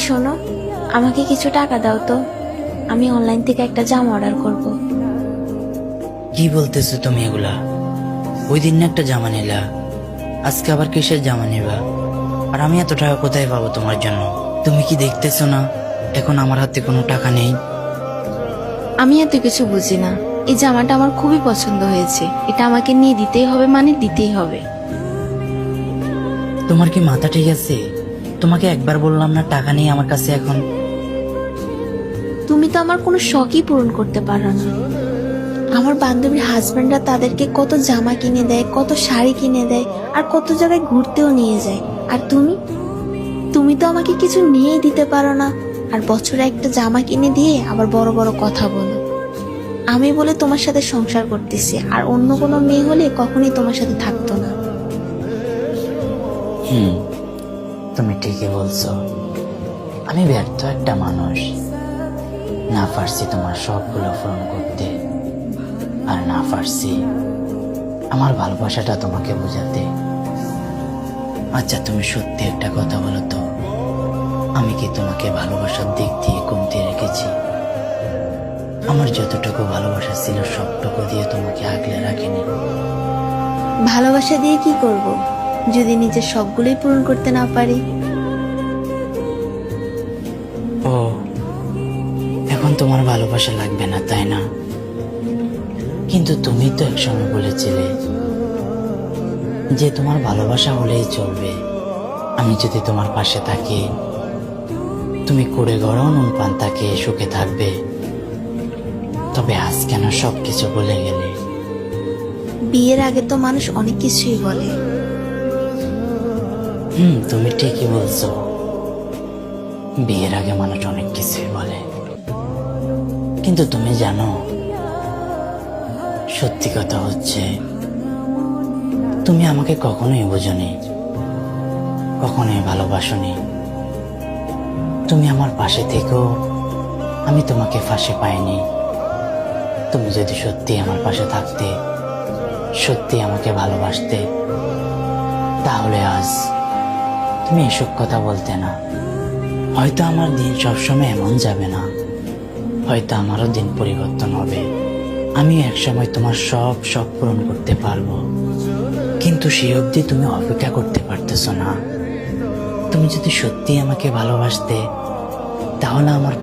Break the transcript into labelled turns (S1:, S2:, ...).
S1: শোনো, আমাকে কিছু টাকা দাও তো, আমি অনলাইন থেকে একটা জামা অর্ডার করব।
S2: কি বলতেছো তুমি এগুলা? ওই দিন না একটা জামা নিলা, আজকে আবার কিসের জামা নিবা? আর আমি এত টাকা কোথায় পাবো তোমার জন্য? তুমি কি দেখতেছো না এখন আমার হাতে কোনো টাকা নেই?
S1: আমি এত কিছু বুঝি না, এই জামাটা আমার খুবই পছন্দ হয়েছে, এটা আমাকে নিয়ে দিতেই হবে, মানে দিতেই হবে।
S2: তোমার কি মাথা ঠিক আছে? তোমাকে একবার বললাম না টাকা নেই আমার কাছে এখন?
S1: তুমি তো আমার কোনো শখই পূরণ করতে পারো না। আমার বান্ধবীর হাজবেন্ডরা তাদেরকে কত জামা কিনে দেয়, কত শাড়ি কিনে দেয়, আর কত জায়গায় ঘুরতেও নিয়ে যায়। আর তুমি তুমি তো আমাকে কিছু নিয়েই দিতে পারো না, আর বছরে একটা জামা কিনে দিয়ে আবার বড় বড় কথা বলো। আমি বলে তোমার সাথে সংসার করতেছি, আর অন্য কোনো মেয়ে হলে কখনোই তোমার সাথে থাকতো না।
S2: তুমি ঠিকই বলছো, আমি ব্যর্থ একটা মানুষ। না পারছি তোমার সবগুলো পূরণ করতে, আর না পারছি আমার ভালোবাসাটা তোমাকে বোঝাতে। আচ্ছা তুমি সত্যি একটা কথা বলো তো, আমি কি তোমাকে ভালোবাসার দিক দিয়ে কমতি রেখেছি? আমার যতটুকু ভালোবাসা ছিল সবটুকু দিয়ে তোমাকে আগলে রাখিনি।
S1: ভালোবাসা দিয়ে কি করব যদি নিজের সবগুলোই পূরণ করতে না পারি?
S2: ও, এখন তোমার ভালোবাসা লাগবে না তাই না? কিন্তু তুমি তো একসময় বলেছিলে যে তোমার ভালোবাসা হলেই চলবে, আমি যদি তোমার পাশে থাকি তুমি কুড়ে গড়াও নুন পান্তা খেয়ে সুখে থাকবে। তবে আজ কেন সবকিছু বলে গেলে?
S1: বিয়ের আগে তো মানুষ অনেক কিছুই বলে।
S2: তুমি ঠিকই বলছো, বিয়ের আগে মানুষ অনেক কিছুই বলে, কিন্তু তুমি জানো সত্যি কথা হচ্ছে তুমি আমাকে কখনোই বোঝোনি, কখনোই ভালোবাসোনি। তুমি আমার পাশে থেকেও আমি তোমাকে ফাঁসে পাইনি। তুমি যদি সত্যি আমার পাশে থাকতে, সত্যি আমাকে ভালোবাসতে, তাহলে আজ তুমি এসব কথা বলতে না। হয়তো আমার দিন সবসময় এমন যাবে না, হয়তো আমারও দিন পরিবর্তন হবে, আমি একসময় তোমার সব শখ পূরণ করতে পারবো। কিন্তু সেই অবধি তুমি অপেক্ষা করতে পারতেছো না। তুমি যদি সত্যি আমাকে ভালোবাসতে, তাহলে আমার